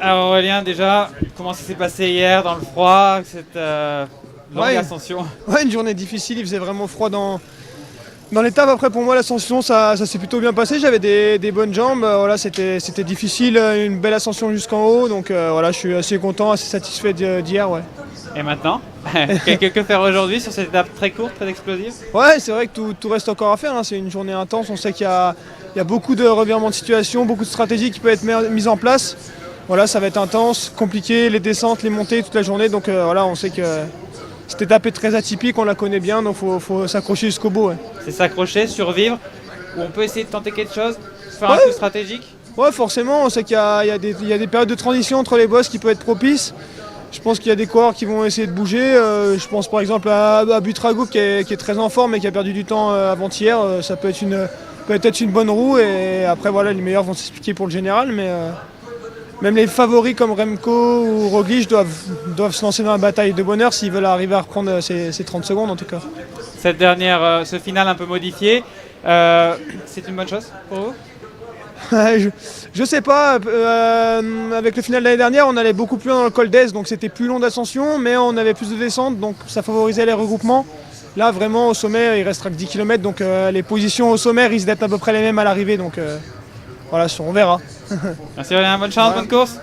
Alors Aurélien, déjà, comment ça s'est passé hier dans le froid, cette longue Ouais, ascension? ouais, une journée difficile, il faisait vraiment froid dans l'étape. Après, pour moi, l'ascension, ça s'est plutôt bien passé. J'avais des bonnes jambes. Voilà, c'était difficile, une belle ascension jusqu'en haut. Donc voilà, je suis assez content, assez satisfait d'hier. Ouais, Et maintenant? Que faire aujourd'hui sur cette étape très courte, très explosive? ouais, c'est vrai que tout reste encore à faire, hein. C'est une journée intense. On sait il y a beaucoup de revirements de situation, beaucoup de stratégies qui peuvent être mises en place. Voilà, ça va être intense, compliqué, les descentes, les montées toute la journée. Donc voilà, on sait que cette étape est très atypique, on la connaît bien, donc faut s'accrocher jusqu'au bout. Ouais. C'est s'accrocher, survivre, ou on peut essayer de tenter quelque chose, faire un coup Ouais, stratégique? ouais, forcément, on sait qu'il y a des périodes de transition entre les bosses qui peuvent être propices. Je pense qu'il y a des coureurs qui vont essayer de bouger. Je pense par exemple à Butrago qui est très en forme et qui a perdu du temps avant-hier. Ça peut être une bonne roue et après voilà, les meilleurs vont s'expliquer pour le général. Mais même les favoris comme Remco ou Roglic doivent se lancer dans la bataille de bonheur s'ils veulent arriver à reprendre ces 30 secondes en tout cas. Cette dernière, ce final un peu modifié, c'est une bonne chose pour vous? Je sais pas, avec le final de l'année dernière, on allait beaucoup plus loin dans le col d'Aise, donc c'était plus long d'ascension, mais on avait plus de descente, donc ça favorisait les regroupements. Là, vraiment, au sommet, il restera que 10 km, donc les positions au sommet risquent d'être à peu près les mêmes à l'arrivée, donc voilà, on verra. Merci Aurélien, bonne chance, Voilà. bonne course!